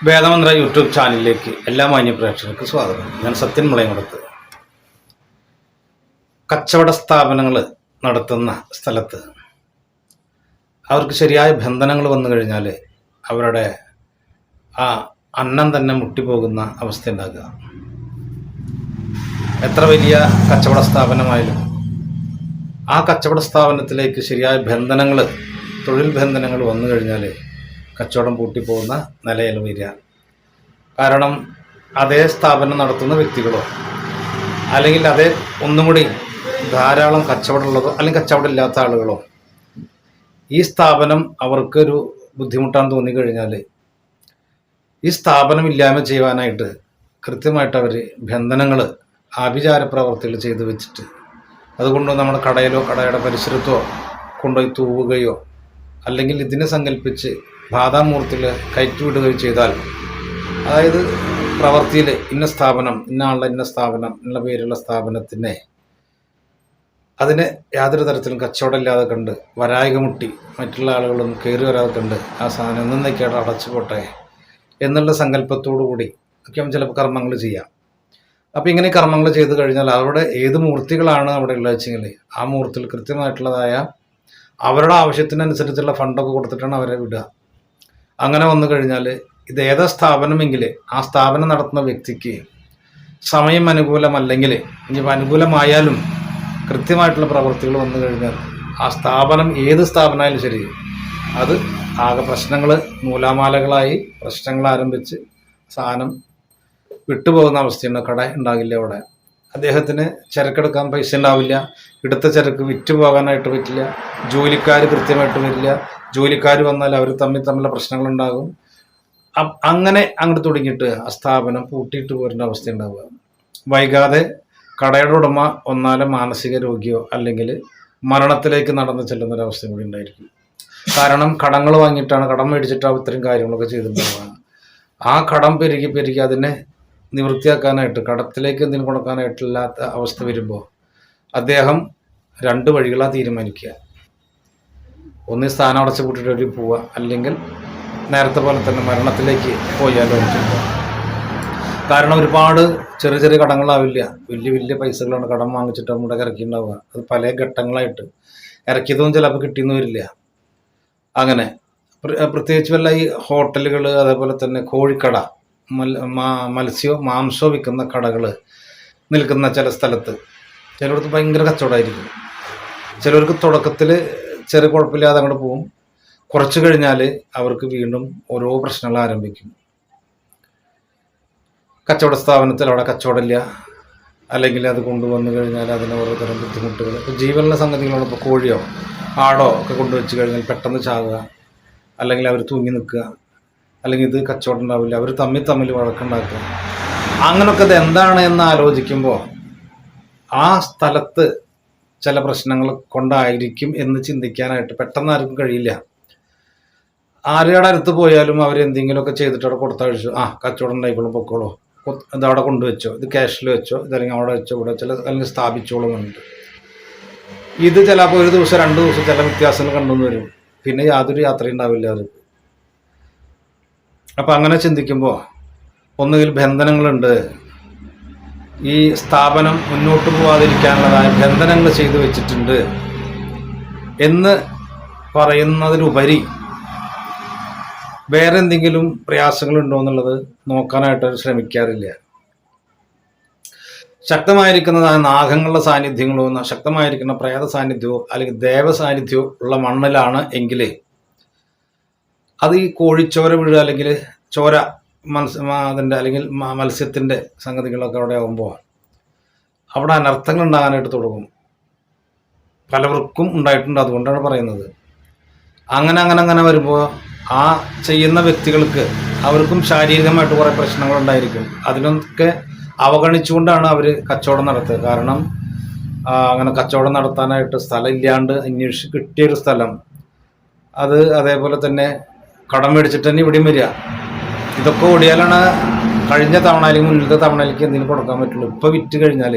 വേദമന്ത്ര YouTube ചാനലിലേക്ക് എല്ലാ മാന്യ പ്രേക്ഷകർക്ക് സ്വാഗതം. ഞാൻ സത്യൻ മുളയംകുടത്ത്. കച്ചവട സ്ഥാപനങ്ങൾ നടത്തുന്ന സ്ഥലത്ത് അവർക്ക് ശരിയായ ബന്ധനങ്ങൾ വന്നു കഴിഞ്ഞാൽ അവരുടെ ആ അന്നം തന്നെ മുട്ടിപ്പോകുന്ന അവസ്ഥ ഉണ്ടാകുക. എത്ര വലിയ കച്ചവട സ്ഥാപനമായാലും ആ കച്ചവട സ്ഥാപനത്തിലേക്ക് ശരിയായ ബന്ധനങ്ങൾ, തൊഴിൽ ബന്ധനങ്ങൾ വന്നു കഴിഞ്ഞാൽ കച്ചവടം പൂട്ടിപ്പോകുന്ന നിലയിൽ വരിക. കാരണം അതേ സ്ഥാപനം നടത്തുന്ന വ്യക്തികളോ അല്ലെങ്കിൽ അതേ ഒന്നും കൂടി ധാരാളം കച്ചവടമുള്ളതോ അല്ലെങ്കിൽ കച്ചവടം ഇല്ലാത്ത ആളുകളോ ഈ സ്ഥാപനം അവർക്കൊരു ബുദ്ധിമുട്ടാന്ന് തോന്നിക്കഴിഞ്ഞാൽ ഈ സ്ഥാപനം ഇല്ലായ്മ ചെയ്യുവാനായിട്ട് കൃത്യമായിട്ട് അവർ ബന്ധനങ്ങൾ, ആഭിചാര പ്രവർത്തികൾ ചെയ്തു വെച്ചിട്ട് അതുകൊണ്ട് നമ്മുടെ കടയിലോ കടയുടെ പരിസരത്തോ കൊണ്ടുപോയി തൂവുകയോ അല്ലെങ്കിൽ ഇതിനെ സങ്കല്പിച്ച് ബാധാമൂർത്തിയിൽ കയറ്റിവിടുകയോ ചെയ്താൽ, അതായത് പ്രവൃത്തിയിൽ ഇന്ന സ്ഥാപനം, ഇന്ന ആളുടെ ഇന്ന സ്ഥാപനം, ഇന്ന പേരുള്ള സ്ഥാപനത്തിനെ അതിനെ യാതൊരു തരത്തിലും കച്ചവടമില്ലാതെ കണ്ട് വരായികമുട്ടി മറ്റുള്ള ആളുകളൊന്നും കയറി വരാതെ കണ്ട് ആ സാധനം എന്നേക്കാട് അടച്ചു പോട്ടെ എന്നുള്ള സങ്കല്പത്തോടു കൂടി ഒക്കെ ചിലപ്പോൾ കർമ്മങ്ങൾ ചെയ്യാം. അപ്പോൾ ഇങ്ങനെ കർമ്മങ്ങൾ ചെയ്തു കഴിഞ്ഞാൽ അവിടെ ഏത് മൂർത്തികളാണ് അവിടെ ഉള്ളത് വെച്ചെങ്കിൽ ആ മൂർത്തികൾ കൃത്യമായിട്ടുള്ളതായ അവരുടെ ആവശ്യത്തിനനുസരിച്ചുള്ള ഫണ്ടൊക്കെ കൊടുത്തിട്ടാണ് അവരെ വിടുക. അങ്ങനെ വന്നു കഴിഞ്ഞാൽ ഇത് ഏതാ സ്ഥാപനമെങ്കിൽ ആ സ്ഥാപനം നടത്തുന്ന വ്യക്തിക്ക് സമയം അനുകൂലമല്ലെങ്കിൽ, ഇനിയിപ്പോൾ അനുകൂലമായാലും കൃത്യമായിട്ടുള്ള പ്രവൃത്തികൾ വന്നു കഴിഞ്ഞാൽ ആ സ്ഥാപനം ഏത് സ്ഥാപനമായാലും ശരി അത് ആകെ പ്രശ്നങ്ങൾ നൂലാമാലകളായി പ്രശ്നങ്ങൾ ആരംഭിച്ച് സാധനം വിട്ടുപോകുന്ന അവസ്ഥയുണ്ട്. കട ഉണ്ടാകില്ല അവിടെ. അദ്ദേഹത്തിന് ചരക്കെടുക്കാൻ പൈസ ഉണ്ടാവില്ല, എടുത്ത ചരക്ക് വിറ്റ് പോകാനായിട്ട് പറ്റില്ല, ജോലിക്കാർ കൃത്യമായിട്ട് വരില്ല, ജോലിക്കാർ വന്നാൽ അവർ തമ്മിലുള്ള പ്രശ്നങ്ങളുണ്ടാകും. അങ്ങനെ അങ്ങോട്ട് തുടങ്ങിയിട്ട് ആ സ്ഥാപനം പൂട്ടിയിട്ട് പോരേണ്ട അവസ്ഥ ഉണ്ടാവുക. വൈകാതെ കടയുടെ ഉടമ ഒന്നാലെ മാനസിക രോഗിയോ അല്ലെങ്കിൽ മരണത്തിലേക്ക് നടന്നു ചെല്ലുന്നൊരവസ്ഥ കൂടി ഉണ്ടായിരിക്കും. കാരണം കടങ്ങൾ വാങ്ങിയിട്ടാണ്, കടം മേടിച്ചിട്ടാണ് ഇത്തരം കാര്യങ്ങളൊക്കെ ചെയ്തിട്ടുണ്ടാവുക. ആ കടം പെരുകി അതിനെ നിവൃത്തിയാക്കാനായിട്ട്, കടത്തിലേക്ക് എന്തെങ്കിലും കൊടുക്കാനായിട്ടില്ലാത്ത അവസ്ഥ വരുമ്പോൾ അദ്ദേഹം രണ്ട് വഴികളാണ് തീരുമാനിക്കുക. ഒന്ന് സ്ഥാനം അടച്ചു പൂട്ടിയിട്ട് ഒരു പോവുക, അല്ലെങ്കിൽ നേരത്തെ പോലെ തന്നെ മരണത്തിലേക്ക് പോയാലോ ചെയ്യുക. കാരണം ഒരുപാട് ചെറിയ ചെറിയ കടങ്ങളാവില്ല, വലിയ വലിയ പൈസകളാണ് കടം വാങ്ങിച്ചിട്ട് നമ്മുടെ ഇറക്കിയിട്ടുണ്ടാവുക. അത് പല ഘട്ടങ്ങളായിട്ട് ഇറക്കിയതൊന്നും ചിലപ്പോൾ കിട്ടിയെന്ന് വരില്ല. അങ്ങനെ പ്രത്യേകിച്ച് വല്ല ഈ ഹോട്ടലുകൾ, അതേപോലെ തന്നെ കോഴിക്കട, മാംസമോ വിൽക്കുന്ന കടകൾ നിൽക്കുന്ന ചില സ്ഥലത്ത് ചിലർക്ക് ഭയങ്കര കച്ചവടമായിരിക്കും. ചിലർക്ക് തുടക്കത്തിൽ ചെറിയ കുഴപ്പമില്ലാതെ അങ്ങോട്ട് പോകും. കുറച്ച് കഴിഞ്ഞാൽ അവർക്ക് വീണ്ടും ഓരോ പ്രശ്നങ്ങൾ ആരംഭിക്കും. കച്ചവട സ്ഥാപനത്തിൽ അവിടെ കച്ചവടമില്ല, അല്ലെങ്കിൽ അത് കൊണ്ടുവന്നു കഴിഞ്ഞാൽ അതിന് ഓരോ തരം ബുദ്ധിമുട്ടുകൾ. ഇപ്പോൾ ജീവനുള്ള സംഗതികളോട് ഇപ്പോൾ കോഴിയോ ആടോ ഒക്കെ കൊണ്ടുവച്ച് കഴിഞ്ഞാൽ പെട്ടെന്ന് ചാവുക, അല്ലെങ്കിൽ അവർ തൂങ്ങി നിൽക്കുക, അല്ലെങ്കിൽ ഇത് കച്ചവടം ഉണ്ടാവില്ല, അവർ തമ്മിൽ വഴക്കുണ്ടാക്കുക. അങ്ങനെയൊക്കെ ഇത് എന്താണ് എന്ന് ആലോചിക്കുമ്പോൾ ആ സ്ഥലത്ത് ചില പ്രശ്നങ്ങൾ കൊണ്ടായിരിക്കും എന്ന് ചിന്തിക്കാനായിട്ട് പെട്ടെന്ന് ആർക്കും കഴിയില്ല. ആരുടെ അടുത്ത് പോയാലും അവരെന്തെങ്കിലുമൊക്കെ ചെയ്തിട്ട് അവിടെ കൊടുത്തഴിച്ചു, കച്ചവടം ഉണ്ടായിക്കോളും, പൊക്കോളൂ, ഇതവിടെ കൊണ്ടുവച്ചോ, ഇത് ക്യാഷിൽ വെച്ചോ, ഇതല്ലെങ്കിൽ അവിടെ വെച്ചോ, ഇവിടെ ചില അല്ലെങ്കിൽ സ്ഥാപിച്ചോളും എന്നുണ്ട്. ഇത് ചിലപ്പോൾ ഒരു ദിവസം 2 ദിവസം ചില വ്യത്യാസങ്ങൾ കണ്ടുവന്ന് വരും. പിന്നെ യാതൊരു യാത്രയും ഉണ്ടാവില്ല അവർക്ക്. അപ്പം അങ്ങനെ ചിന്തിക്കുമ്പോൾ ഒന്നുകിൽ ബന്ധനങ്ങളുണ്ട്, ഈ സ്ഥാപനം മുന്നോട്ട് പോകാതിരിക്കാനുള്ളതായ ബന്ധനങ്ങൾ ചെയ്തു വെച്ചിട്ടുണ്ട് എന്ന് പറയുന്നതിലുപരി വേറെ എന്തെങ്കിലും പ്രയാസങ്ങളുണ്ടോ എന്നുള്ളത് നോക്കാനായിട്ട് അവർ ശ്രമിക്കാറില്ല. ശക്തമായിരിക്കുന്നതായ നാഗങ്ങളുടെ സാന്നിധ്യങ്ങളോ ശക്തമായിരിക്കുന്ന പ്രേത സാന്നിധ്യമോ അല്ലെങ്കിൽ ദേവ സാന്നിധ്യമോ ഉള്ള മണ്ണിലാണ് എങ്കിൽ അത് ഈ കോഴിച്ചോര വീഴുക, അല്ലെങ്കിൽ ചോര അതിൻ്റെ അല്ലെങ്കിൽ മത്സ്യത്തിൻ്റെ സംഗതികളൊക്കെ അവിടെ ആകുമ്പോൾ അവിടെ അനർത്ഥങ്ങൾ ഉണ്ടാകാനായിട്ട് തുടങ്ങും. പലവർക്കും ഉണ്ടായിട്ടുണ്ട്. അതുകൊണ്ടാണ് പറയുന്നത്. അങ്ങനെ വരുമ്പോൾ ആ ചെയ്യുന്ന വ്യക്തികൾക്ക് അവർക്കും ശാരീരികമായിട്ട് കുറേ പ്രശ്നങ്ങളുണ്ടായിരിക്കും. അതിനൊക്കെ അവഗണിച്ചുകൊണ്ടാണ് അവർ കച്ചവടം നടത്തുക. കാരണം അങ്ങനെ കച്ചവടം നടത്താനായിട്ട് സ്ഥലം ഇല്ലാണ്ട് അന്വേഷിച്ച് കിട്ടിയൊരു സ്ഥലം, അത് അതേപോലെ തന്നെ കടം മേടിച്ചിട്ട് തന്നെ ഇവിടെയും വരിക. ഇതൊക്കെ ഓടിയാലാണ് കഴിഞ്ഞ തവണ അല്ലെങ്കിൽ മുന്നത്തെ തവണയിലേക്ക് എന്തെങ്കിലും കൊടുക്കാൻ പറ്റുള്ളൂ. ഇപ്പോൾ വിറ്റ് കഴിഞ്ഞാൽ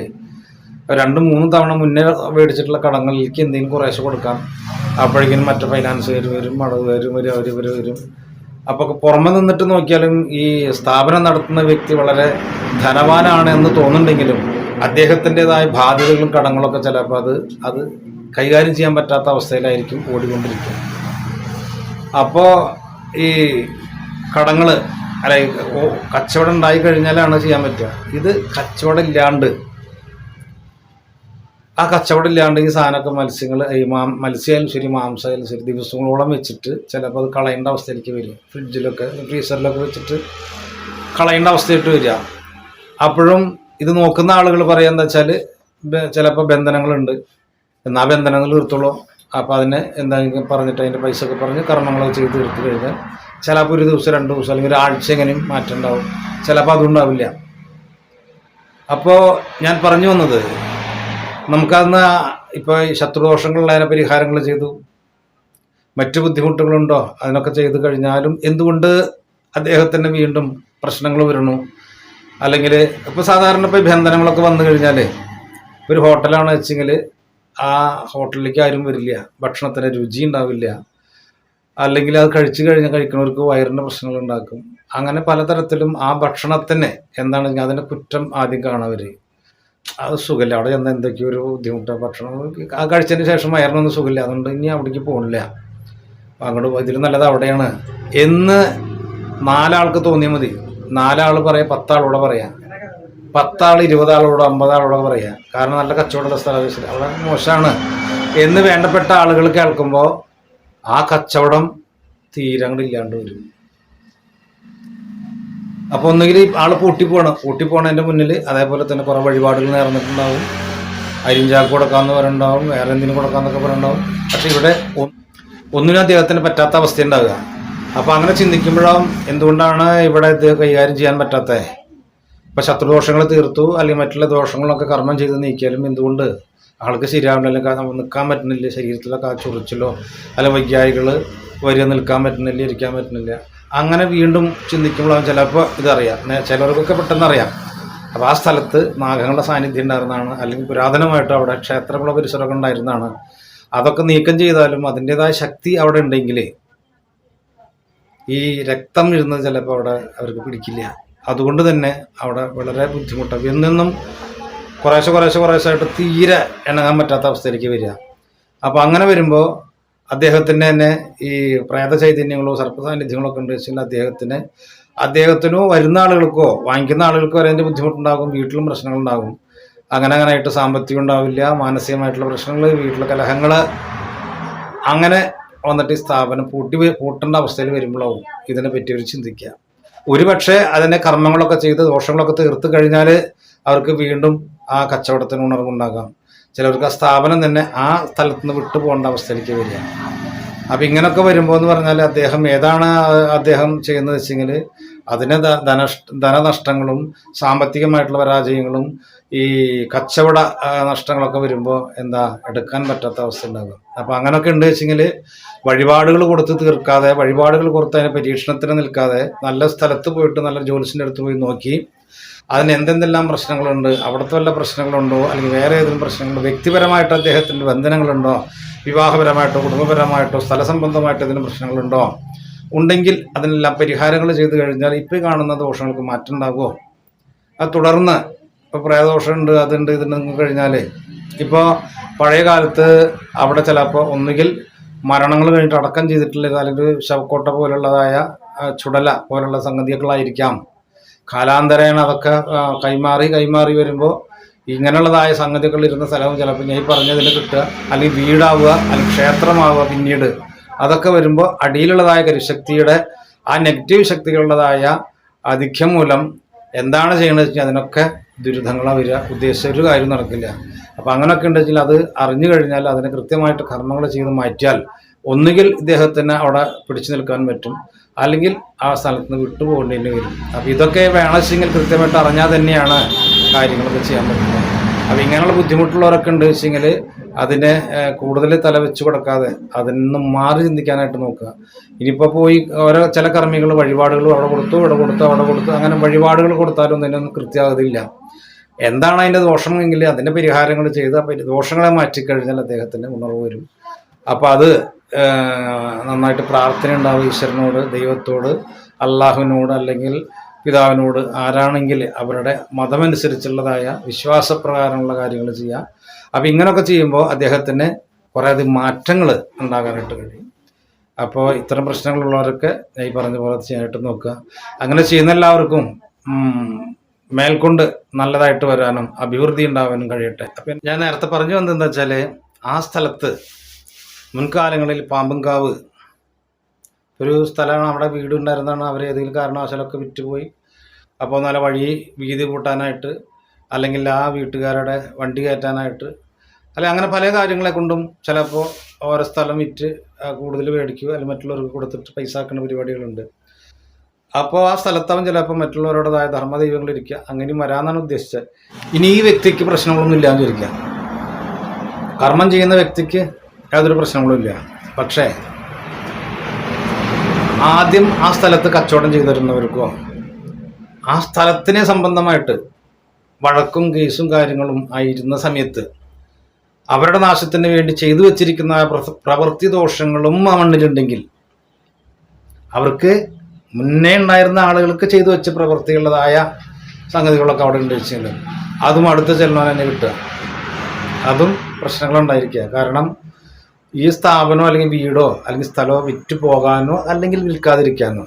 2-3 തവണ മുന്നേ മേടിച്ചിട്ടുള്ള കടങ്ങളിലേക്ക് എന്തെങ്കിലും കുറേശ്ശെ കൊടുക്കാം. അപ്പോഴേക്കും മറ്റു ഫൈനാൻസുകാർ വരും, അടവുകാരും വരും, അവർ വരും. അപ്പോൾ പുറമെ നിന്നിട്ട് നോക്കിയാലും ഈ സ്ഥാപനം നടത്തുന്ന വ്യക്തി വളരെ ധനവാനാണ് എന്ന് തോന്നുന്നുണ്ടെങ്കിലും അദ്ദേഹത്തിൻ്റെതായ ബാധ്യതകളും കടങ്ങളൊക്കെ ചിലപ്പോൾ അത് കൈകാര്യം ചെയ്യാൻ പറ്റാത്ത അവസ്ഥയിലായിരിക്കും ഓടിക്കൊണ്ടിരിക്കുക. അപ്പോൾ ഈ കടങ്ങൾ അല്ല കച്ചവടം ഉണ്ടായി കഴിഞ്ഞാലാണ് ചെയ്യാൻ പറ്റുക. ഇത് കച്ചവടം ഇല്ലാണ്ട് ആ കച്ചവടം ഇല്ലാണ്ട് ഈ സാധനമൊക്കെ മത്സ്യങ്ങൾ ഈ മത്സ്യമായാലും ശരി മാംസമായാലും ശരി ദിവസങ്ങളോളം വെച്ചിട്ട് ചിലപ്പോൾ അത് കളയേണ്ട അവസ്ഥയിലേക്ക് വരും. ഫ്രിഡ്ജിലൊക്കെ ഫ്രീസറിലൊക്കെ വെച്ചിട്ട് കളയേണ്ട അവസ്ഥയായിട്ട് വരിക. അപ്പോഴും ഇത് നോക്കുന്ന ആളുകൾ പറയാന്ന് വെച്ചാൽ ചിലപ്പോൾ ബന്ധനങ്ങളുണ്ട്, എന്നാൽ ബന്ധനങ്ങൾ തീർത്തുള്ളൂ. അപ്പോൾ അതിനെ എന്താണെങ്കിലും പറഞ്ഞിട്ട് അതിൻ്റെ പൈസ ഒക്കെ പറഞ്ഞ് കർമ്മങ്ങളൊക്കെ ചെയ്ത് തീർത്ത് കഴിഞ്ഞാൽ ചിലപ്പോൾ ഒരു ദിവസം 2 ദിവസം അല്ലെങ്കിൽ ഒരാഴ്ച എങ്ങനെയും മാറ്റം ഉണ്ടാവും, ചിലപ്പോൾ അതുണ്ടാവില്ല. അപ്പോൾ ഞാൻ പറഞ്ഞു വന്നത് നമുക്കന്ന് ഇപ്പോൾ ഈ ശത്രുദോഷങ്ങളുള്ളതിനെ പരിഹാരങ്ങൾ ചെയ്തു, മറ്റു ബുദ്ധിമുട്ടുകളുണ്ടോ അതിനൊക്കെ ചെയ്തു കഴിഞ്ഞാലും എന്തുകൊണ്ട് അദ്ദേഹത്തിന് വീണ്ടും പ്രശ്നങ്ങൾ വരണു? അല്ലെങ്കിൽ ഇപ്പോൾ സാധാരണ ഇപ്പോൾ ബന്ധനങ്ങളൊക്കെ വന്നു കഴിഞ്ഞാൽ ഒരു ഹോട്ടലാണ് വെച്ചെങ്കിൽ ആ ഹോട്ടലിലേക്ക് ആരും വരില്ല, ഭക്ഷണത്തിന് രുചി ഉണ്ടാവില്ല, അല്ലെങ്കിൽ അത് കഴിക്കുന്നവർക്ക് വയറിൻ്റെ പ്രശ്നങ്ങൾ ഉണ്ടാക്കും. അങ്ങനെ പലതരത്തിലും ആ ഭക്ഷണത്തിന് എന്താണ് അതിൻ്റെ കുറ്റം ആദ്യം കാണാവർ. അത് സുഖമില്ല, അവിടെ ചെന്ന് എന്തൊക്കെയോ ഒരു ബുദ്ധിമുട്ട്, ഭക്ഷണം ആ കഴിച്ചതിന് ശേഷം വയറിനൊന്നും സുഖമില്ല, അതുകൊണ്ട് ഇനി അവിടേക്ക് പോകണില്ല, അങ്ങോട്ട് ഇതിൽ നല്ലത് അവിടെയാണ് എന്ന് 4 ആൾക്ക് തോന്നിയാൽ മതി. 4 ആൾ പറയാം, 10 ആളോടെ പറയാം, 10 ആൾ 20 ആളോട് 50 ആളോടെ പറയാം. കാരണം നല്ല കച്ചവടമുള്ള സ്ഥലം അവിടെ മോശമാണ് എന്ന് വേണ്ടപ്പെട്ട ആളുകൾ കേൾക്കുമ്പോൾ ആ കച്ചവടം തീരങ്ങളില്ലാണ്ട് വരും. അപ്പോൾ ഒന്നുകിൽ ആൾ പൂട്ടിപ്പോണതിൻ്റെ മുന്നിൽ അതേപോലെ തന്നെ കുറേ വഴിപാടുകൾ നേർന്നിട്ടുണ്ടാവും, അരിഞ്ചാക്ക് കൊടുക്കാമെന്ന് പറയുന്നുണ്ടാവും, വേറെ എന്തിനും കൊടുക്കാമെന്നൊക്കെ പറയുന്നുണ്ടാവും. പക്ഷെ ഇവിടെ ഒന്നിനും അദ്ദേഹത്തിന് പറ്റാത്ത അവസ്ഥ ഉണ്ടാവുക. അപ്പോൾ അങ്ങനെ ചിന്തിക്കുമ്പോഴാവും എന്തുകൊണ്ടാണ് ഇവിടെ ഇത് കൈകാര്യം ചെയ്യാൻ പറ്റാത്തത്. ഇപ്പം ശത്രുദോഷങ്ങൾ തീർത്തു അല്ലെങ്കിൽ മറ്റുള്ള ദോഷങ്ങളൊക്കെ കർമ്മം ചെയ്ത് നീക്കിയാലും എന്തുകൊണ്ട് ആൾക്ക് ശരിയാവില്ല, അല്ലെങ്കിൽ നിൽക്കാൻ പറ്റുന്നില്ല, ശരീരത്തിലൊക്കെ ആ ചൊറിച്ചിലോ അല്ലെങ്കിൽ വൈകാരികൾ വരിക, നിൽക്കാൻ പറ്റുന്നില്ല, ഇരിക്കാൻ പറ്റുന്നില്ല. അങ്ങനെ വീണ്ടും ചിന്തിക്കുമ്പോഴാണ് ചിലപ്പോൾ ഇതറിയാം, ചിലർക്കൊക്കെ പെട്ടെന്ന് അറിയാം. അപ്പോൾ ആ സ്ഥലത്ത് നാഗങ്ങളുടെ സാന്നിധ്യം ഉണ്ടായിരുന്നതാണ്, അല്ലെങ്കിൽ പുരാതനമായിട്ട് അവിടെ ക്ഷേത്രങ്ങളോ പരിസരമൊക്കെ ഉണ്ടായിരുന്നതാണ്. അതൊക്കെ നീക്കം ചെയ്താലും അതിൻ്റെതായ ശക്തി അവിടെ ഉണ്ടെങ്കിൽ ഈ രക്തം വീഴുന്നത് ചിലപ്പോൾ അവിടെ അവർക്ക് പിടിക്കില്ല. അതുകൊണ്ട് തന്നെ അവിടെ വളരെ ബുദ്ധിമുട്ടാണ്. എന്നെന്നും കുറേശ്ശായിട്ട് തീരെ ഇണങ്ങാൻ പറ്റാത്ത അവസ്ഥയിലേക്ക് വരിക. അപ്പോൾ അങ്ങനെ വരുമ്പോൾ അദ്ദേഹത്തിൻ്റെ തന്നെ ഈ പ്രേത ചൈതന്യങ്ങളോ സർപ്പ സാന്നിധ്യങ്ങളോ ഒക്കെ ഉണ്ട് വെച്ചാൽ അദ്ദേഹത്തിനോ വരുന്ന ആളുകൾക്കോ വാങ്ങിക്കുന്ന ആളുകൾക്കോ വരെ അതിൻ്റെ ബുദ്ധിമുട്ടുണ്ടാകും, വീട്ടിലും പ്രശ്നങ്ങളുണ്ടാകും. അങ്ങനെയായിട്ട് സാമ്പത്തികം ഉണ്ടാവില്ല, മാനസികമായിട്ടുള്ള പ്രശ്നങ്ങൾ, വീട്ടിലെ കലഹങ്ങൾ, അങ്ങനെ വന്നിട്ട് ഈ സ്ഥാപനം പൂട്ടേണ്ട അവസ്ഥയിൽ വരുമ്പോഴാവും ഇതിനെ പറ്റി അവർ ചിന്തിക്കുക. ഒരുപക്ഷെ അതിൻ്റെ കർമ്മങ്ങളൊക്കെ ചെയ്ത് ദോഷങ്ങളൊക്കെ തീർത്ത് കഴിഞ്ഞാൽ അവർക്ക് വീണ്ടും ആ കച്ചവടത്തിന് ഉണർവുണ്ടാകാം. ചിലർക്ക് ആ സ്ഥാപനം തന്നെ ആ സ്ഥലത്ത് നിന്ന് വിട്ടു പോകേണ്ട അവസ്ഥയിലേക്ക് വരിക. അപ്പം ഇങ്ങനെയൊക്കെ വരുമ്പോൾ എന്ന് പറഞ്ഞാൽ ഏതാണ് അദ്ദേഹം ചെയ്യുന്നത് വെച്ചെങ്കിൽ അതിന് ധനനഷ്ടങ്ങളും സാമ്പത്തികമായിട്ടുള്ള പരാജയങ്ങളും ഈ കച്ചവട നഷ്ടങ്ങളൊക്കെ വരുമ്പോൾ എടുക്കാൻ പറ്റാത്ത അവസ്ഥ ഉണ്ടാകും. അപ്പം അങ്ങനെയൊക്കെ ഉണ്ട് വെച്ചെങ്കിൽ വഴിപാടുകൾ കൊടുത്ത് തീർക്കാതെ, വഴിപാടുകൾ കൊടുത്ത് അതിന് പരീക്ഷണത്തിന് നിൽക്കാതെ നല്ല സ്ഥലത്ത് പോയിട്ട് നല്ല ജോലിസിൻ്റെ അടുത്ത് പോയി നോക്കി അതിന് എന്തെല്ലാം പ്രശ്നങ്ങളുണ്ട്, അവിടുത്തെ വല്ല പ്രശ്നങ്ങളുണ്ടോ, അല്ലെങ്കിൽ വേറെ ഏതെങ്കിലും പ്രശ്നങ്ങളുണ്ടോ, വ്യക്തിപരമായിട്ട് അദ്ദേഹത്തിൻ്റെ ബന്ധനങ്ങളുണ്ടോ, വിവാഹപരമായിട്ടോ കുടുംബപരമായിട്ടോ സ്ഥലസംബന്ധമായിട്ടോ ഇതിന് പ്രശ്നങ്ങളുണ്ടോ, ഉണ്ടെങ്കിൽ അതിനെല്ലാം പരിഹാരങ്ങൾ ചെയ്ത് കഴിഞ്ഞാൽ ഇപ്പോൾ കാണുന്ന ദോഷങ്ങൾക്ക് മാറ്റം ഉണ്ടാകുമോ. അത് തുടർന്ന് ഇപ്പോൾ പ്രേതദോഷമുണ്ട്, അതുണ്ട്, ഇതുണ്ട് കഴിഞ്ഞാൽ ഇപ്പോൾ പഴയ കാലത്ത് അവിടെ ചിലപ്പോൾ ഒന്നുകിൽ മരണങ്ങൾ കഴിഞ്ഞിട്ട് അടക്കം ചെയ്തിട്ടുള്ള അല്ലെങ്കിൽ ശവക്കോട്ട പോലുള്ളതായ ചുടല പോലുള്ള സംഗതികളായിരിക്കാം. കാലാന്തരേണ അതൊക്കെ കൈമാറി വരുമ്പോൾ ഇങ്ങനെയുള്ളതായ സംഗതികൾ ഇരുന്ന സ്ഥലവും ചിലപ്പോൾ ഞാൻ ഈ പറഞ്ഞതിൽ കിട്ടുക, അല്ലെങ്കിൽ വീടാവുക, അല്ലെങ്കിൽ ക്ഷേത്രമാവുക. പിന്നീട് അതൊക്കെ വരുമ്പോൾ അടിയിലുള്ളതായ കരിശക്തിയുടെ ആ നെഗറ്റീവ് ശക്തികളുള്ളതായ ആധിക്യം മൂലം എന്താണ് ചെയ്യണമെന്ന് വെച്ചാൽ അതിനൊക്കെ ദുരിതങ്ങളാണ് വരിക, ഉദ്ദേശിച്ച ഒരു കാര്യം നടക്കില്ല. അപ്പോൾ അങ്ങനെയൊക്കെ ഉണ്ടെങ്കിൽ അത് അറിഞ്ഞു കഴിഞ്ഞാൽ അതിനെ കൃത്യമായിട്ട് കർമ്മങ്ങൾ ചെയ്ത് മാറ്റിയാൽ ഒന്നുകിൽ ഇദ്ദേഹത്തിന് അവിടെ പിടിച്ചു നിൽക്കാൻ പറ്റും, അല്ലെങ്കിൽ ആ സ്ഥലത്ത് നിന്ന് വിട്ടുപോകേണ്ടി വരും. അപ്പോൾ ഇതൊക്കെ വേണമെങ്കിൽ കൃത്യമായിട്ട് അറിഞ്ഞാൽ തന്നെയാണ് കാര്യങ്ങളൊക്കെ ചെയ്യാൻ പറ്റുന്നത്. അപ്പോൾ ഇങ്ങനെയുള്ള ബുദ്ധിമുട്ടുള്ളവരൊക്കെ ഉണ്ട് വെച്ചെങ്കിൽ അതിനെ കൂടുതൽ തല വെച്ച് കൊടുക്കാതെ അതിൽ നിന്നും മാറി ചിന്തിക്കാനായിട്ട് നോക്കുക. ഇനിയിപ്പോൾ പോയി ഓരോ ചില കർമ്മികൾ വഴിപാടുകൾ അവിടെ കൊടുത്തു അങ്ങനെ വഴിപാടുകൾ കൊടുത്താലും അതിനൊന്നും കൃത്യമാകതില്ല. എന്താണ് അതിൻ്റെ ദോഷമെങ്കിൽ അതിൻ്റെ പരിഹാരങ്ങൾ ചെയ്ത് ദോഷങ്ങളെ മാറ്റിക്കഴിഞ്ഞാൽ അദ്ദേഹത്തിന് ഉണർവ് വരും. അപ്പോൾ അത് നന്നായിട്ട് പ്രാർത്ഥന ഉണ്ടാവും ഈശ്വരനോട്, ദൈവത്തോട്, അള്ളാഹുവിനോട്, അല്ലെങ്കിൽ പിതാവിനോട്, ആരാണെങ്കിൽ അവരുടെ മതമനുസരിച്ചുള്ളതായ വിശ്വാസപ്രകാരമുള്ള കാര്യങ്ങൾ ചെയ്യുക. അപ്പം ഇങ്ങനെയൊക്കെ ചെയ്യുമ്പോൾ അദ്ദേഹത്തിന് കുറേ അധികം മാറ്റങ്ങൾ ഉണ്ടാകാനായിട്ട് കഴിയും. അപ്പോൾ ഇത്തരം പ്രശ്നങ്ങളുള്ളവരൊക്കെ ഈ പറഞ്ഞ പോലെ ചെയ്യാനായിട്ട് നോക്കുക. അങ്ങനെ ചെയ്യുന്ന എല്ലാവർക്കും മേൽക്കൊണ്ട് നല്ലതായിട്ട് വരാനും അഭിവൃദ്ധി ഉണ്ടാവാനും കഴിയട്ടെ. അപ്പം ഞാൻ നേരത്തെ പറഞ്ഞു വന്നതെന്താ വെച്ചാൽ, ആ സ്ഥലത്ത് മുൻകാലങ്ങളിൽ പാമ്പുംകാവ് ഒരു സ്ഥലമാണ്. അവിടെ വീടുണ്ടായിരുന്നതാണ്. അവർ ഏതെങ്കിലും കാരണവശാലൊക്കെ വിറ്റുപോയി. അപ്പോൾ നല്ല വഴി വീതി കൂട്ടാനായിട്ട്, അല്ലെങ്കിൽ ആ വീട്ടുകാരുടെ വണ്ടി കയറ്റാനായിട്ട്, അല്ലെങ്കിൽ അങ്ങനെ പല കാര്യങ്ങളെ കൊണ്ടും ചിലപ്പോൾ ഓരോ സ്ഥലം വിറ്റ് കൂടുതൽ മേടിക്കുക, അല്ലെങ്കിൽ മറ്റുള്ളവർക്ക് കൊടുത്തിട്ട് പൈസ ആക്കുന്ന പരിപാടികളുണ്ട്. അപ്പോൾ ആ സ്ഥലത്ത് അവൻ ചിലപ്പോൾ മറ്റുള്ളവരുടേതായ ധർമ്മദൈവങ്ങളിരിക്കുക, അങ്ങനെയും വരാമെന്നാണ് ഉദ്ദേശിച്ചത്. ഇനി ഈ വ്യക്തിക്ക് പ്രശ്നങ്ങളൊന്നും ഇല്ലാന്ന് വിചാരിക്കുക. കർമ്മം ചെയ്യുന്ന വ്യക്തിക്ക് യാതൊരു പ്രശ്നങ്ങളും ഇല്ല. പക്ഷേ ആദ്യം ആ സ്ഥലത്ത് കച്ചവടം ചെയ്തിരുന്നവർക്കോ ആ സ്ഥലത്തിനെ സംബന്ധമായിട്ട് വഴക്കും കേസും കാര്യങ്ങളും ആയിരുന്ന സമയത്ത് അവരുടെ നാശത്തിന് വേണ്ടി ചെയ്തു വച്ചിരിക്കുന്ന പ്രവൃത്തി ദോഷങ്ങളും ആ മണ്ണിലുണ്ടെങ്കിൽ അവർക്ക് മുന്നേ ഉണ്ടായിരുന്ന ആളുകൾക്ക് ചെയ്തു വെച്ച പ്രവൃത്തികളുടേതായ സംഗതികളൊക്കെ അവിടെ ഉണ്ട് വെച്ചാൽ അതും അടുത്ത ചെല്ലാൻ തന്നെ കിട്ടുക. അതും പ്രശ്നങ്ങളുണ്ടായിരിക്കുക. കാരണം ഈ സ്ഥാപനമോ അല്ലെങ്കിൽ വീടോ അല്ലെങ്കിൽ സ്ഥലമോ വിറ്റ് പോകാനോ അല്ലെങ്കിൽ വിൽക്കാതിരിക്കാനോ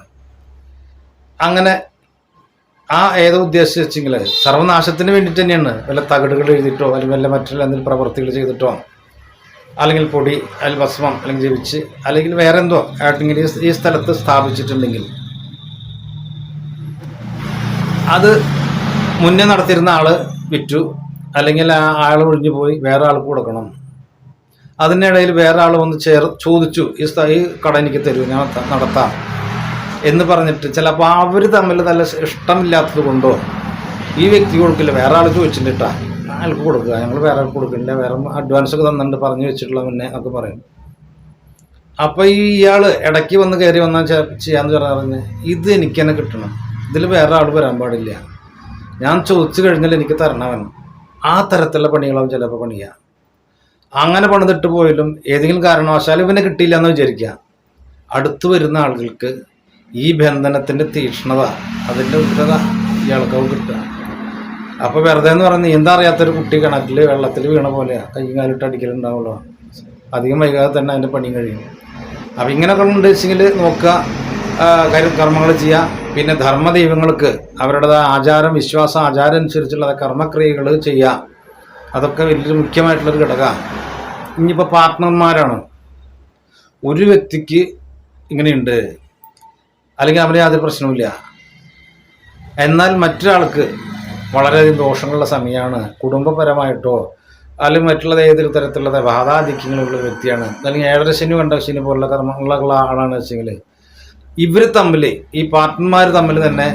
അങ്ങനെ ആ ഏതോ ഉദ്ദേശിച്ച് വെച്ചെങ്കിൽ സർവനാശത്തിന് വേണ്ടിയിട്ട് തന്നെയാണ്. വല്ല തകിടുകൾ എഴുതിയിട്ടോ അല്ലെങ്കിൽ വല്ല മറ്റുള്ള എന്തെങ്കിലും പ്രവൃത്തികൾ ചെയ്തിട്ടോ, അല്ലെങ്കിൽ പൊടി, അല്ലെങ്കിൽ ഭസ്മം, അല്ലെങ്കിൽ ജപിച്ച്, അല്ലെങ്കിൽ വേറെ എന്തോ ആയിട്ടെങ്കിൽ ഈ സ്ഥലത്ത് സ്ഥാപിച്ചിട്ടുണ്ടെങ്കിൽ അത് മുന്നേ നടത്തിയിരുന്ന ആൾ വിറ്റു, അല്ലെങ്കിൽ ആ ആൾ ഒഴിഞ്ഞു പോയി വേറെ ആൾക്ക് കൊടുക്കണം. അതിനിടയിൽ വേറെ ആൾ വന്ന് ചോദിച്ചു, ഈ കട എനിക്ക് തരൂ, ഞാൻ നടത്താം എന്ന് പറഞ്ഞിട്ട് ചിലപ്പോൾ അവർ തമ്മിൽ നല്ല ഇഷ്ടമില്ലാത്തത് കൊണ്ടോ ഈ വ്യക്തി കൊടുക്കില്ല, വേറെ ആൾ ചോദിച്ചിട്ടാ അയാൾക്ക് കൊടുക്കുക, ഞങ്ങൾ വേറെ ആൾക്ക് കൊടുക്കില്ല, വേറെ അഡ്വാൻസ് ഒക്കെ തന്നിട്ട് പറഞ്ഞു വെച്ചിട്ടുള്ള മുന്നേ ഒക്കെ പറയും. അപ്പോൾ ഇയാൾ ഇടയ്ക്ക് വന്ന് കയറി വന്നാൽ ചെയ്യാന്ന് പറഞ്ഞ് ഇത് എനിക്ക് തന്നെ കിട്ടണം, ഇതിൽ വേറെ ആൾ വരാൻ പാടില്ല, ഞാൻ ചോദിച്ചു കഴിഞ്ഞാൽ എനിക്ക് തരണവൻ, ആ തരത്തിലുള്ള പണികളാവും ചിലപ്പോൾ പണിയുക. അങ്ങനെ പണിതിട്ട് പോയാലും ഏതെങ്കിലും കാരണവശാൽ ഇവനെ കിട്ടിയില്ല എന്ന് വിചാരിക്കുക, അടുത്ത് വരുന്ന ആളുകൾക്ക് ഈ ബന്ധനത്തിൻ്റെ തീക്ഷ്ണത, അതിൻ്റെ ഉഗ്രത ഇയാൾക്കാവും കിട്ടുക. അപ്പോൾ വെറുതെ എന്ന് പറഞ്ഞ് എന്താ അറിയാത്തൊരു കുട്ടി കിണറ്റിൽ വെള്ളത്തിൽ വീണ പോലെയാണ്, കൈ കാലിട്ട് അടിക്കലുണ്ടാവുള്ളൂ. അധികം വൈകാതെ തന്നെ അതിൻ്റെ പണി കഴിയും. അപ്പം ഇങ്ങനെയൊക്കെ ഉദ്ദേശിച്ചെങ്കിൽ നോക്കുക, കർമ്മങ്ങൾ ചെയ്യുക. പിന്നെ ധർമ്മദൈവങ്ങൾക്ക് അവരുടേതായ ആചാരം, വിശ്വാസം, ആചാരം അനുസരിച്ചുള്ള കർമ്മക്രിയകൾ ചെയ്യുക. അതൊക്കെ വലിയൊരു മുഖ്യമായിട്ടുള്ളൊരു ഘടകമാണ്. ഇനിയിപ്പോൾ പാർട്ട്ണർമാരാണ്, ഒരു വ്യക്തിക്ക് ഇങ്ങനെയുണ്ട് അല്ലെങ്കിൽ അവന് യാതൊരു പ്രശ്നവുമില്ല, എന്നാൽ മറ്റൊരാൾക്ക് വളരെയധികം ദോഷങ്ങളുള്ള സമയമാണ്, കുടുംബപരമായിട്ടോ അല്ലെങ്കിൽ മറ്റുള്ള ഏതൊരു തരത്തിലുള്ള ബാധാധിക്യങ്ങളുള്ള വ്യക്തിയാണ്, അല്ലെങ്കിൽ ഏഴര ശനി കണ്ട ശനി പോലുള്ള കർമ്മങ്ങളുള്ള ആളാണ് വെച്ചെങ്കിൽ ഇവർ തമ്മിൽ, ഈ പാർട്ട്ണർമാർ തമ്മിൽ തന്നെ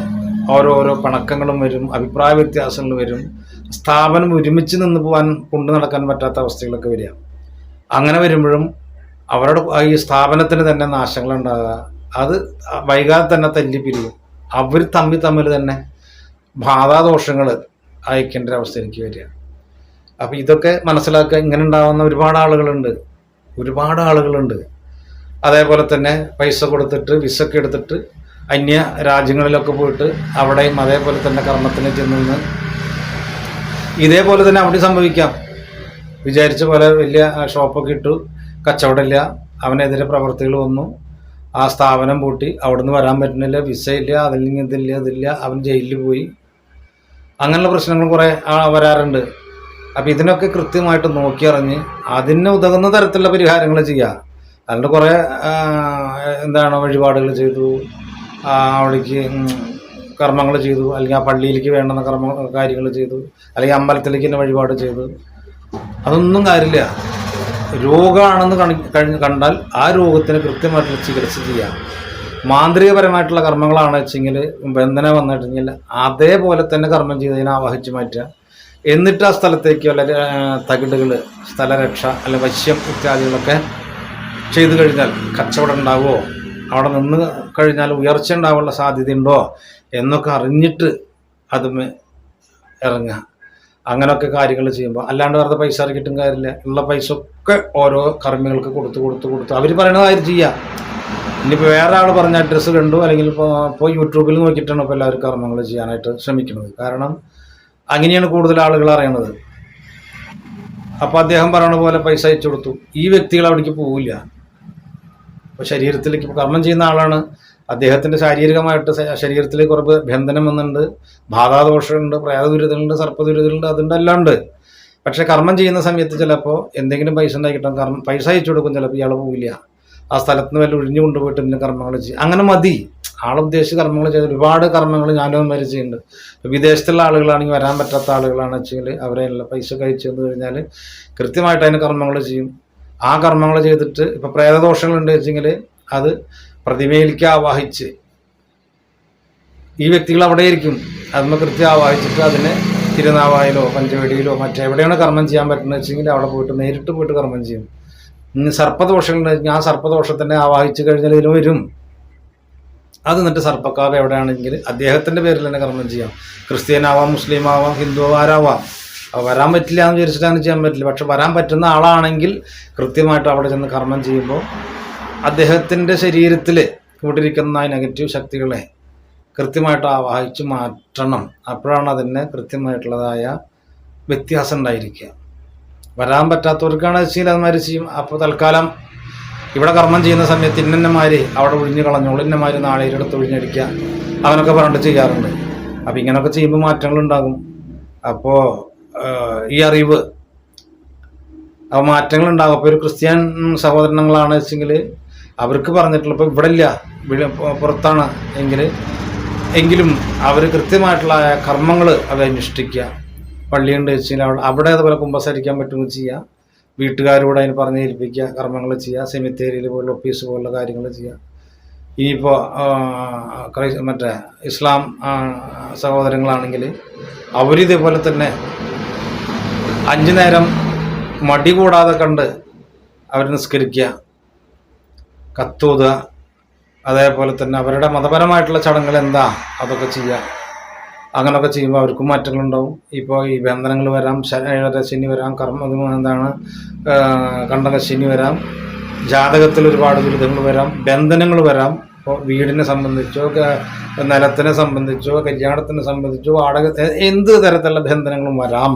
ഓരോരോ പിണക്കങ്ങളും വരും, അഭിപ്രായ വ്യത്യാസങ്ങൾ വരും, സ്ഥാപനം ഒരുമിച്ച് നിന്ന് പോകാൻ കൊണ്ടു നടക്കാൻ പറ്റാത്ത അവസ്ഥകളൊക്കെ വരിക. അങ്ങനെ വരുമ്പോഴും അവരുടെ ഈ സ്ഥാപനത്തിന് തന്നെ നാശങ്ങളുണ്ടാകുക, അത് വൈകാതെ തന്നെ തല്ലിപ്പിരിയും. അവർ തമ്മിൽ തന്നെ ബാധാദോഷങ്ങൾ അയക്കേണ്ട ഒരു അവസ്ഥ എനിക്ക് വരിക. അപ്പം ഇതൊക്കെ മനസ്സിലാക്കുക. ഇങ്ങനെ ഉണ്ടാകുന്ന ഒരുപാട് ആളുകളുണ്ട്. അതേപോലെ തന്നെ പൈസ കൊടുത്തിട്ട് വിസൊക്കെ എടുത്തിട്ട് അന്യ രാജ്യങ്ങളിലൊക്കെ പോയിട്ട് അവിടെയും അതേപോലെ തന്നെ കർമ്മത്തിന് ചെന്ന് ഇതേപോലെ തന്നെ അവിടെ സംഭവിക്കാം. വിചാരിച്ച പോലെ വലിയ ഷോപ്പൊക്കെ ഇട്ടു, കച്ചവടമില്ല, അവനെതിരെ പ്രവർത്തികൾ വന്നു, ആ സ്ഥാപനം പൂട്ടി, അവിടുന്ന് വരാൻ പറ്റുന്നില്ല, വിസ ഇല്ല, അതല്ലെങ്കിൽ ഇതില്ല, അവൻ ജയിലിൽ പോയി. അങ്ങനെയുള്ള പ്രശ്നങ്ങൾ കുറേ വരാറുണ്ട്. അപ്പം ഇതിനൊക്കെ കൃത്യമായിട്ട് നോക്കിയറിഞ്ഞ് അതിന് ഉതകുന്ന തരത്തിലുള്ള പരിഹാരങ്ങൾ ചെയ്യുക. അതുകൊണ്ട് കുറേ വഴിപാടുകൾ ചെയ്തു, അവിടേക്ക് കർമ്മങ്ങൾ ചെയ്തു, അല്ലെങ്കിൽ ആ പള്ളിയിലേക്ക് വേണ്ടുന്ന കാര്യങ്ങൾ ചെയ്തു, അല്ലെങ്കിൽ അമ്പലത്തിലേക്ക് തന്നെ വഴിപാട് ചെയ്തു, അതൊന്നും കാര്യമില്ല. രോഗമാണെന്ന് കണ്ടാൽ ആ രോഗത്തിന് കൃത്യമായിട്ടുള്ള ചികിത്സ ചെയ്യാം. മാന്ത്രികപരമായിട്ടുള്ള കർമ്മങ്ങളാണ് വെച്ചെങ്കിൽ ബന്ധനം വന്നിട്ടുണ്ടെങ്കിൽ അതേപോലെ തന്നെ കർമ്മം ചെയ്തതിനെ ആവാഹിച്ച് മാറ്റുക. എന്നിട്ട് ആ സ്ഥലത്തേക്ക് വല്ല തകിടുകൾ, സ്ഥലരക്ഷ, അല്ല വശ്യം ഇത്യാദികളൊക്കെ ചെയ്തു കഴിഞ്ഞാൽ കച്ചവടം ഉണ്ടാവുമോ, അവിടെ നിന്ന് കഴിഞ്ഞാൽ ഉയർച്ച ഉണ്ടാവാനുള്ള സാധ്യതയുണ്ടോ എന്നൊക്കെ അറിഞ്ഞിട്ട് അതുമേ ഇറങ്ങുക. അങ്ങനെയൊക്കെ കാര്യങ്ങൾ ചെയ്യുമ്പോൾ അല്ലാണ്ട് വെറുതെ പൈസ ഇറക്കിയിട്ടും കാര്യമില്ല. ഉള്ള പൈസ ഒക്കെ ഓരോ കർമ്മികൾക്ക് കൊടുത്ത് അവർ പറയണ കാര്യം ചെയ്യുക. ഇനിയിപ്പോൾ വേറെ ആൾ പറഞ്ഞ അഡ്രസ്സ് കണ്ടു അല്ലെങ്കിൽ ഇപ്പോൾ യൂട്യൂബിൽ നോക്കിയിട്ടാണ് ഇപ്പോൾ എല്ലാവരും കർമ്മങ്ങൾ ചെയ്യാനായിട്ട് ശ്രമിക്കുന്നത്. കാരണം അങ്ങനെയാണ് കൂടുതൽ ആളുകൾ അറിയണത്. അപ്പോൾ അദ്ദേഹം പറയണ പോലെ പൈസ അയച്ചു കൊടുത്തു. ഈ വ്യക്തികൾ അവിടേക്ക് പോവില്ല. അപ്പോൾ ശരീരത്തിലേക്ക് കർമ്മം ചെയ്യുന്ന ആളാണ്, അദ്ദേഹത്തിൻ്റെ ശാരീരികമായിട്ട് ശരീരത്തിൽ കുറച്ച് ബന്ധനം വന്നുണ്ട്, ബാധാദോഷമുണ്ട്, പ്രേതദുരിതമുണ്ട്, സർപ്പദുരിതമുണ്ട്, അതുണ്ട്, എല്ലാം ഉണ്ട്. പക്ഷെ കർമ്മം ചെയ്യുന്ന സമയത്ത് ചിലപ്പോൾ എന്തെങ്കിലും പൈസ ഉണ്ടാക്കിയിട്ടും പൈസ അയച്ചു കൊടുക്കും. ചിലപ്പോൾ ഇയാൾ പോവില്ല, ആ സ്ഥലത്ത് നിന്ന് വല്ല ഒഴിഞ്ഞു കൊണ്ടുപോയിട്ട് പിന്നെ കർമ്മങ്ങൾ ചെയ്യും. അങ്ങനെ മതി, ആളുദ്ദേശിച്ച് കർമ്മങ്ങൾ ചെയ്ത് ഒരുപാട് കർമ്മങ്ങൾ ഞാനും വരെ ചെയ്യുന്നുണ്ട്. ഇപ്പോൾ വിദേശത്തുള്ള ആളുകളാണെങ്കിൽ വരാൻ പറ്റാത്ത ആളുകളാണെന്ന് വെച്ചെങ്കിൽ അവരെ എല്ലാം പൈസ കഴിച്ചു തന്നു കഴിഞ്ഞാൽ കൃത്യമായിട്ട് അതിന് കർമ്മങ്ങൾ ചെയ്യും. ആ കർമ്മങ്ങൾ ചെയ്തിട്ട് ഇപ്പോൾ പ്രേതദോഷങ്ങളുണ്ട് വെച്ചെങ്കിൽ അത് പ്രതിമയിലേക്ക് ആവാഹിച്ച് ഈ വ്യക്തികൾ അവിടെ ഇരിക്കും, അതിന് കൃത്യം ആവാഹിച്ചിട്ട് അതിനെ തിരുനാവായിലോ പഞ്ചവടിയിലോ മറ്റെവിടെയാണ് കർമ്മം ചെയ്യാൻ പറ്റുന്നത് വെച്ചെങ്കിൽ അവിടെ പോയിട്ട് നേരിട്ട് പോയിട്ട് കർമ്മം ചെയ്യും. ഇനി സർപ്പദോഷങ്ങളുണ്ടെങ്കിൽ ആ സർപ്പദോഷത്തിനെ ആവാഹിച്ച് കഴിഞ്ഞാൽ ഇതിൽ വരും. അത് എന്നിട്ട് സർപ്പക്കാവ് എവിടെയാണെങ്കിൽ അദ്ദേഹത്തിൻ്റെ പേരിൽ തന്നെ കർമ്മം ചെയ്യാം. ക്രിസ്ത്യനാവാം, മുസ്ലിം ആവാം, ഹിന്ദു ആരാവാം. വരാൻ പറ്റില്ല എന്ന് വിചാരിച്ചിട്ട് അങ്ങനെ ചെയ്യാൻ പറ്റില്ല. പക്ഷെ വരാൻ പറ്റുന്ന ആളാണെങ്കിൽ കൃത്യമായിട്ട് അവിടെ ചെന്ന് കർമ്മം ചെയ്യുമ്പോൾ അദ്ദേഹത്തിൻ്റെ ശരീരത്തിൽ കൂട്ടിരിക്കുന്ന നെഗറ്റീവ് ശക്തികളെ കൃത്യമായിട്ട് ആവാഹിച്ച് മാറ്റണം. അപ്പോഴാണ് അതിന് കൃത്യമായിട്ടുള്ളതായ വ്യത്യാസം ഉണ്ടായിരിക്കുക. വരാൻ പറ്റാത്തവർക്കാണ് വെച്ചാൽ അതുമാതിരി ചെയ്യും. അപ്പോൾ തൽക്കാലം ഇവിടെ കർമ്മം ചെയ്യുന്ന സമയത്ത് ഇന്നമാര് അവിടെ ഒഴിഞ്ഞു കളഞ്ഞോളൂ, ഇന്നമാര് നാളെ എടുത്ത് ഒഴിഞ്ഞടിക്കുക, അവനൊക്കെ പറഞ്ഞിട്ട് ചെയ്യാറുണ്ട്. അപ്പോൾ ഇങ്ങനെയൊക്കെ ചെയ്യുമ്പോൾ മാറ്റങ്ങളുണ്ടാകും. അപ്പോൾ ഈ അറിവ് ആ മാറ്റങ്ങളുണ്ടാകും. അപ്പോൾ ഒരു ക്രിസ്ത്യൻ സഹോദരങ്ങളാണ് വെച്ചെങ്കിൽ അവർക്ക് പറഞ്ഞിട്ടുള്ള ഇപ്പോൾ ഇവിടെ ഇല്ല, പുറത്താണ് എങ്കിലും അവർ കൃത്യമായിട്ടുള്ള കർമ്മങ്ങൾ അവർ അനുഷ്ഠിക്കുക. പള്ളിയുണ്ട് വെച്ചാൽ അവിടെ അതുപോലെ കുമ്പസരിക്കാൻ പറ്റുമെന്ന് ചെയ്യുക, വീട്ടുകാരോട് അതിന് പറഞ്ഞ് ഏൽപ്പിക്കുക, കർമ്മങ്ങൾ ചെയ്യുക, സെമിത്തേരിയിൽ പോലുള്ള ഒഫീസ് പോലുള്ള കാര്യങ്ങൾ ചെയ്യുക. ഇനിയിപ്പോൾ മറ്റേ ഇസ്ലാം സഹോദരങ്ങളാണെങ്കിൽ അവരിതേപോലെ തന്നെ 5 നേരം മടി കൂടാതെ കണ്ട് അവർ നിസ്കരിക്കുക, കത്തൂതുക, അതേപോലെ തന്നെ അവരുടെ മതപരമായിട്ടുള്ള ചടങ്ങുകൾ എന്താ അതൊക്കെ ചെയ്യുക. അങ്ങനെയൊക്കെ ചെയ്യുമ്പോൾ അവർക്കും മാറ്റങ്ങളുണ്ടാവും. ഇപ്പോൾ ഈ ബന്ധനങ്ങൾ വരാം, ശനി വരാം, കണ്ടകശനി വരാം, ജാതകത്തിൽ ഒരുപാട് ദുരിതങ്ങൾ വരാം, ബന്ധനങ്ങൾ വരാം. ഇപ്പോൾ വീടിനെ സംബന്ധിച്ചോ നിലത്തിനെ സംബന്ധിച്ചോ കല്യാണത്തിനെ സംബന്ധിച്ചോ എന്ത് തരത്തിലുള്ള ബന്ധനങ്ങളും വരാം.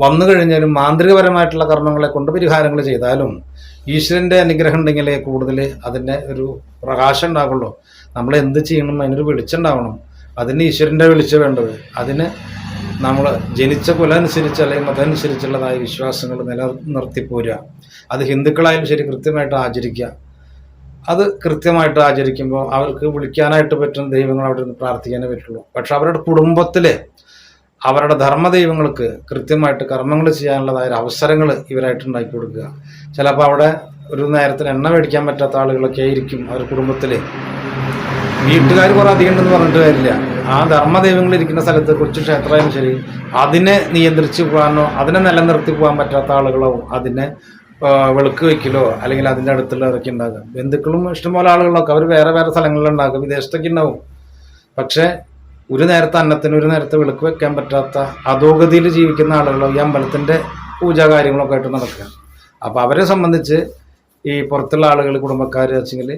വന്നു കഴിഞ്ഞാലും മാന്ത്രികപരമായിട്ടുള്ള കർമ്മങ്ങളെ കൊണ്ട് പരിഹാരങ്ങൾ ചെയ്താലും ഈശ്വരൻ്റെ അനുഗ്രഹം ഉണ്ടെങ്കിലേ കൂടുതൽ അതിൻ്റെ ഒരു പ്രകാശം ഉണ്ടാകുള്ളൂ. നമ്മൾ എന്ത് ചെയ്യണം അതിനൊരു വെളിച്ചമുണ്ടാവണം. അതിന് ഈശ്വരൻ്റെ വെളിച്ചം വേണ്ടത്. അതിന് നമ്മൾ ജനിച്ച കുല അനുസരിച്ച് അല്ലെങ്കിൽ മതമനുസരിച്ചുള്ളതായ വിശ്വാസങ്ങൾ നിലനിർത്തിപ്പോരുക. അത് ഹിന്ദുക്കളായാലും ശരി കൃത്യമായിട്ട് ആചരിക്കുക. അത് കൃത്യമായിട്ട് ആചരിക്കുമ്പോൾ അവർക്ക് വിളിക്കാനായിട്ട് പറ്റുന്ന ദൈവങ്ങൾ അവിടെ നിന്ന് പ്രാർത്ഥിക്കാനേ പറ്റുള്ളൂ. പക്ഷെ അവരുടെ കുടുംബത്തിൽ അവരുടെ ധർമ്മദൈവങ്ങൾക്ക് കൃത്യമായിട്ട് കർമ്മങ്ങൾ ചെയ്യാനുള്ളതായ അവസരങ്ങൾ ഇവരായിട്ട് ഉണ്ടാക്കി കൊടുക്കുക. ചിലപ്പോൾ അവിടെ ഒരു നേരത്തിന് എണ്ണ മേടിക്കാൻ പറ്റാത്ത ആളുകളൊക്കെ ആയിരിക്കും അവരുടെ കുടുംബത്തിൽ. വീട്ടുകാർ കുറേ അധികം ഉണ്ടെന്ന് പറഞ്ഞിട്ട് കാര്യമില്ല. ആ ധർമ്മദൈവങ്ങൾ ഇരിക്കുന്ന സ്ഥലത്ത് കൊച്ചു ക്ഷേത്രമായാലും ശരി അതിനെ നിയന്ത്രിച്ച് പോകാനോ അതിനെ നിലനിർത്തി പോകാൻ പറ്റാത്ത ആളുകളാവും അതിനെ വിളക്ക് വയ്ക്കലോ അല്ലെങ്കിൽ അതിൻ്റെ അടുത്തുള്ളവരൊക്കെ ഉണ്ടാകുക. ബന്ധുക്കളും ഇഷ്ടംപോലെ ആളുകളൊക്കെ അവർ വേറെ വേറെ സ്ഥലങ്ങളിലുണ്ടാകും, വിദേശത്തൊക്കെ ഉണ്ടാവും. പക്ഷേ ഒരു നേരത്തെ അന്നത്തിന് ഒരു നേരത്തെ വിളക്ക് വെക്കാൻ പറ്റാത്ത അധോഗതിയിൽ ജീവിക്കുന്ന ആളുകളോ ഈ അമ്പലത്തിൻ്റെ പൂജാ കാര്യങ്ങളൊക്കെ ആയിട്ട് നടക്കുക. അപ്പോൾ അവരെ സംബന്ധിച്ച് ഈ പുറത്തുള്ള ആളുകൾ കുടുംബക്കാർ വെച്ചെങ്കിൽ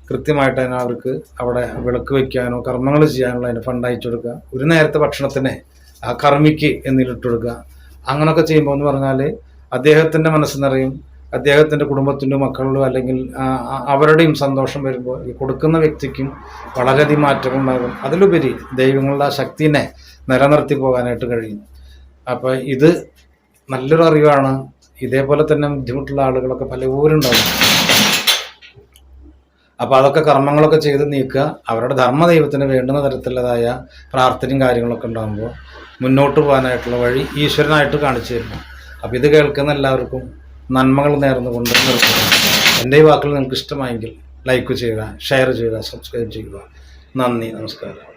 കൃത്യമായിട്ട് തന്നെ അവർക്ക് അവിടെ വിളക്ക് വയ്ക്കാനോ കർമ്മങ്ങൾ ചെയ്യാനുള്ള അതിന് ഫണ്ട് അയച്ചു കൊടുക്കുക. ഒരു നേരത്തെ ഭക്ഷണത്തിന് ആ കർമ്മിക്ക് എന്നിലിട്ട് കൊടുക്കുക. അങ്ങനെയൊക്കെ ചെയ്യുമ്പോൾ എന്ന് പറഞ്ഞാൽ അദ്ദേഹത്തിൻ്റെ മനസ്സ് നിറയും, അദ്ദേഹത്തിൻ്റെ കുടുംബത്തിൻ്റെ മക്കളുടെ അല്ലെങ്കിൽ അവരുടെയും സന്തോഷം വരുമ്പോൾ ഈ കൊടുക്കുന്ന വ്യക്തിക്കും വളരെയധികം മാറ്റങ്ങൾ ഉണ്ടാകും. അതിലുപരി ദൈവങ്ങളുടെ ആ ശക്തിനെ നിലനിർത്തി പോകാനായിട്ട് കഴിയും. അപ്പോൾ ഇത് നല്ലൊരു അറിവാണ്. ഇതേപോലെ തന്നെ ബുദ്ധിമുട്ടുള്ള ആളുകളൊക്കെ പലപ്പോഴും ഉണ്ടാകും. അപ്പോൾ അതൊക്കെ കർമ്മങ്ങളൊക്കെ ചെയ്ത് നീക്കുക. അവരുടെ ധർമ്മദൈവത്തിന് വേണ്ടുന്ന തരത്തിലുള്ളതായ പ്രാർത്ഥനയും കാര്യങ്ങളൊക്കെ ഉണ്ടാകുമ്പോൾ മുന്നോട്ട് പോകാനായിട്ടുള്ള വഴി ഈശ്വരനായിട്ട് കാണിച്ചു തരുന്നു. അപ്പോൾ ഇത് കേൾക്കുന്ന എല്ലാവർക്കും നന്മകൾ നേർന്നുകൊണ്ട് നിർത്തുക. എൻ്റെ ഈ വാക്കുകൾ നിങ്ങൾക്ക് ഇഷ്ടമായെങ്കിൽ ലൈക്ക് ചെയ്യുക, ഷെയർ ചെയ്യുക, സബ്സ്ക്രൈബ് ചെയ്യുക. നന്ദി, നമസ്കാരം.